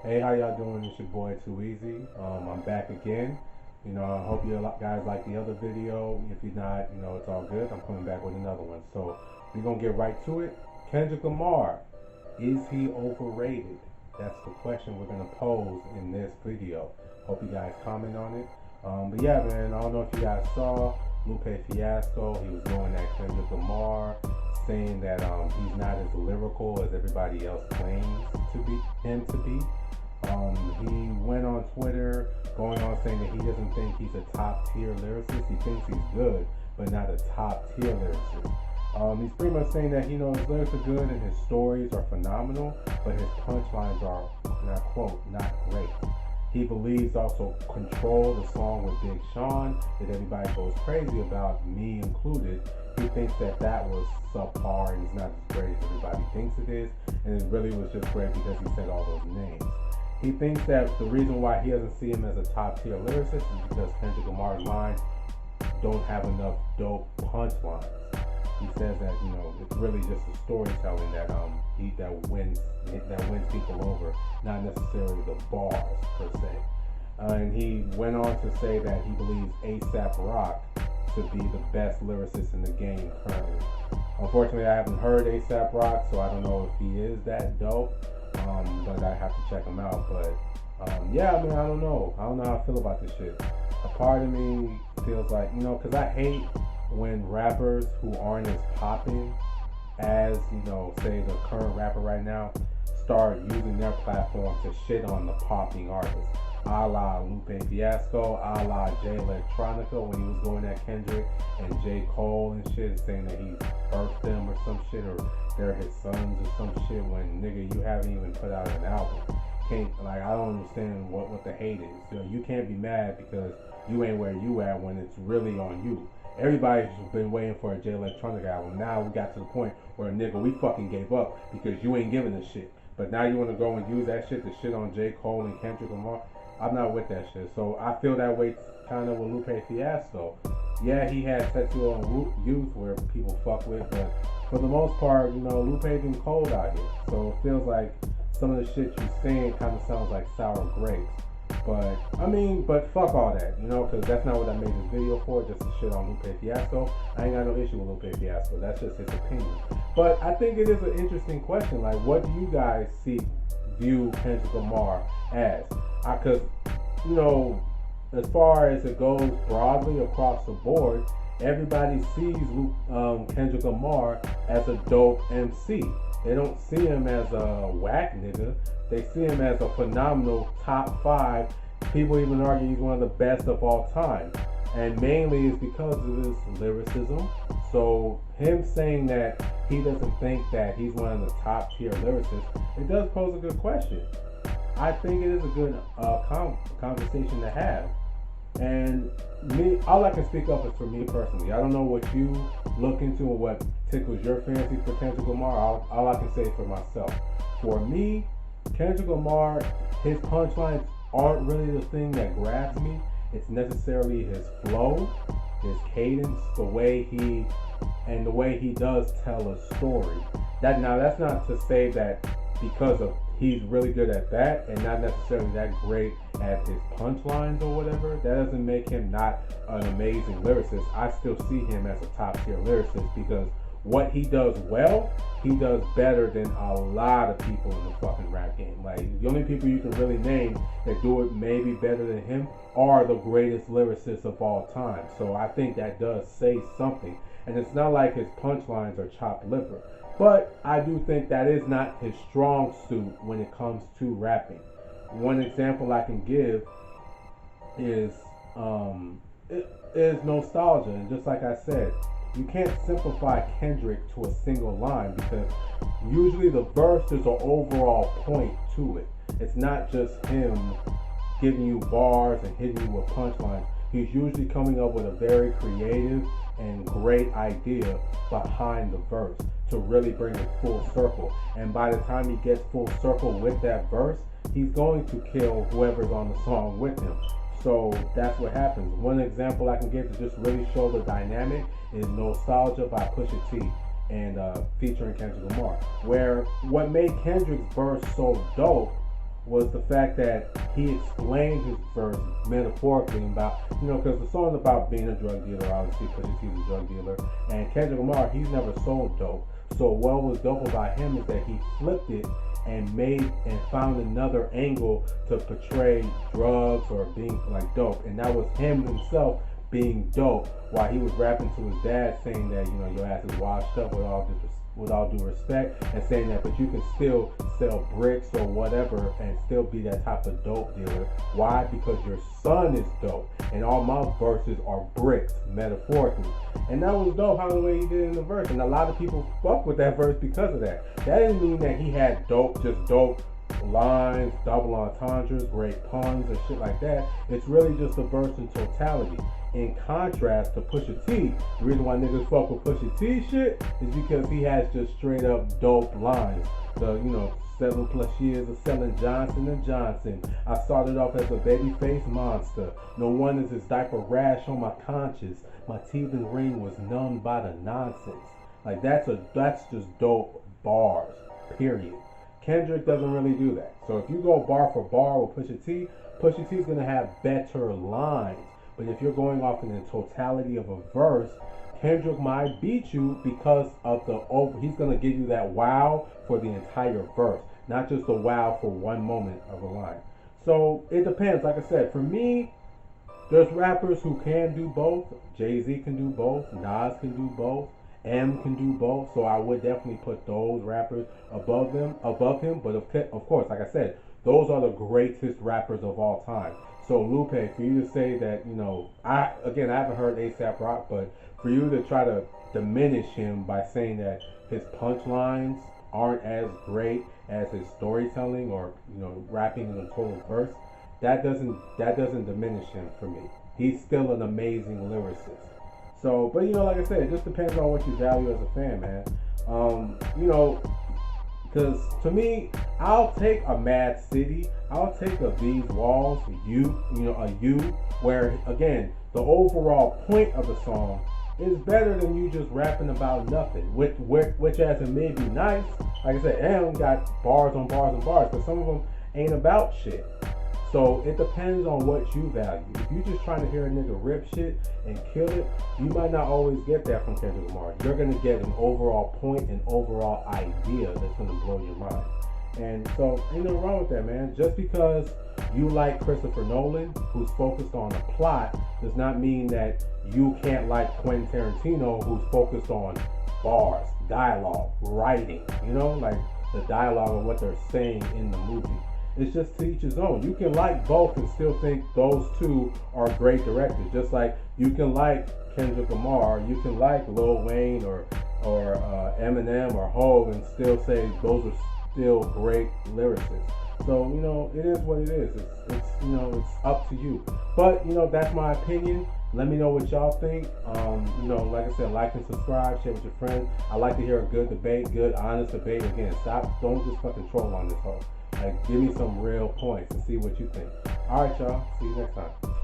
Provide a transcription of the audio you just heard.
Hey, how y'all doing? It's your boy Too Easy. I'm back again. I hope you guys like the other video. If you're not, it's all good. I'm coming back with another one. So we're gonna get right to it. Kendrick Lamar, is he overrated? That's the question we're gonna pose in this video. Hope you guys comment on it. But yeah, man, I don't know if you guys saw Lupe Fiasco. He was going at Kendrick Lamar, saying that he's not as lyrical as everybody else claims to be. He went on Twitter going on saying that he doesn't think he's a top tier lyricist. He thinks he's good, but not a top tier lyricist. He's pretty much saying that his lyrics are good and his stories are phenomenal, but his punchlines are, and I quote, not great. He believes also Control, the song with Big Sean that everybody goes crazy about, me included. He thinks that was subpar and it's not as great as everybody thinks it is, and it really was just great because he said all those names. He thinks that the reason why he doesn't see him as a top tier lyricist is because Kendrick Lamar's lines don't have enough dope punchlines. He says that it's really just the storytelling that wins people over, not necessarily the bars per se. And he went on to say that he believes A$AP Rock to be the best lyricist in the game currently. Unfortunately, I haven't heard A$AP Rock, so I don't know if he is that dope. But I have to check him out. But yeah, I don't know. I don't know how I feel about this shit. A part of me feels like, because I hate when rappers who aren't as popping as, say the current rapper right now, start using their platform to shit on the popping artists. A la Lupe Fiasco, a la Electronica when he was going at Kendrick and J. Cole and shit, saying that he birthed them or some shit, or they're his sons or some shit, when nigga, you haven't even put out an album. I don't understand what the hate is. You can't be mad because you ain't where you at when it's really on you. Everybody's been waiting for a J. Electronica album. Now we got to the point where, nigga, we fucking gave up because you ain't giving a shit. But now you want to go and use that shit to shit on J. Cole and Kendrick Lamar? I'm not with that shit. So I feel that way kind of with Lupe Fiasco. Yeah, he had Tattoo on Youth where people fuck with, but for the most part, Lupe's been cold out here. So it feels like some of the shit you're saying kind of sounds like sour grapes. But fuck all that, because that's not what I made this video for, just to shit on Lupe Fiasco. I ain't got no issue with Lupe Fiasco. That's just his opinion. But I think it is an interesting question. Like, what do you guys view Kendrick Lamar as? Because, as far as it goes broadly across the board, everybody sees Kendrick Lamar as a dope MC. They don't see him as a whack nigga. They see him as a phenomenal top 5. People even argue he's one of the best of all time. And mainly it's because of his lyricism. So him saying that he doesn't think that he's one of the top tier lyricists, it does pose a good question. I think it is a good conversation to have. And me, all I can speak of is for me personally. I don't know what you look into or what tickles your fancy for Kendrick Lamar. All I can say for myself. For me, Kendrick Lamar, his punchlines aren't really the thing that grabs me. It's necessarily his flow, his cadence, the way he does tell a story. That's not to say that because of he's really good at that and not necessarily that great at his punchlines or whatever. That doesn't make him not an amazing lyricist. I still see him as a top tier lyricist because what he does well, he does better than a lot of people in the fucking rap game. Like, the only people you can really name that do it maybe better than him are the greatest lyricists of all time. So I think that does say something. And it's not like his punchlines are chopped liver. But I do think that is not his strong suit when it comes to rapping. One example I can give is nostalgia. And just like I said, you can't simplify Kendrick to a single line because usually the verse is an overall point to it. It's not just him giving you bars and hitting you with punchlines. He's usually coming up with a very creative and great idea behind the verse to really bring it full circle. And by the time he gets full circle with that verse, he's going to kill whoever's on the song with him. So that's what happens. One example I can give to just really show the dynamic is Nostalgia by Pusha T and featuring Kendrick Lamar, where what made Kendrick's verse so dope was the fact that he explained his verse metaphorically about, because the song's about being a drug dealer. Obviously, Pusha T's a drug dealer, and Kendrick Lamar, he's never sold dope. So what was dope about him is that he flipped it and found another angle to portray drugs or being like dope, and that was him himself being dope while he was rapping to his dad, saying that your ass is washed up with all due respect, and saying that, but you can still sell bricks or whatever and still be that type of dope dealer. Why? Because your son is dope, and all my verses are bricks, metaphorically. And that was dope how the way he did it in the verse, and a lot of people fuck with that verse because of that. That didn't mean that he had just dope lines, double entendres, great puns, and shit like that. It's really just a verse in totality. In contrast to Pusha T, the reason why niggas fuck with Pusha T shit is because he has just straight up dope lines. The 7+ years of selling Johnson & Johnson. I started off as a babyface monster. No wonder this diaper rash on my conscience. My teeth and ring was numbed by the nonsense. Like that's just dope bars. Period. Kendrick doesn't really do that. So if you go bar for bar with Pusha T's gonna have better lines. But if you're going off in the totality of a verse, Kendrick might beat you because of he's gonna give you that wow for the entire verse, not just the wow for one moment of a line. So it depends. Like I said, for me, there's rappers who can do both. Jay-Z can do both. Nas can do both. M can do both. So I would definitely put those rappers above him. But of course, like I said, those are the greatest rappers of all time. So Lupe, for you to say that, I haven't heard A$AP Rock, but for you to try to diminish him by saying that his punchlines aren't as great as his storytelling or rapping in a total verse, that doesn't diminish him for me. He's still an amazing lyricist. So, but like I said, it just depends on what you value as a fan, man. Because to me, I'll take a Mad City, I'll take a These Walls, where again, the overall point of the song is better than you just rapping about nothing, which as it may be nice, like I said, M got bars on bars on bars, but some of them ain't about shit. So it depends on what you value. If you're just trying to hear a nigga rip shit and kill it, you might not always get that from Kendrick Lamar. You're gonna get an overall point, an overall idea that's gonna blow your mind. And so ain't nothing wrong with that, man. Just because you like Christopher Nolan, who's focused on a plot, does not mean that you can't like Quentin Tarantino, who's focused on bars, dialogue, writing, like the dialogue and what they're saying in the movie. It's just to each his own. You can like both and still think those two are great directors. Just like you can like Kendrick Lamar, you can like Lil Wayne or Eminem or Hov and still say those are still great lyricists. So it is what it is. It's up to you. But that's my opinion. Let me know what y'all think. Like I said, like and subscribe, share with your friends. I like to hear a good debate, good honest debate. Again, don't just fucking troll on this hoe. Like, give me some real points and see what you think. All right, y'all. See you next time.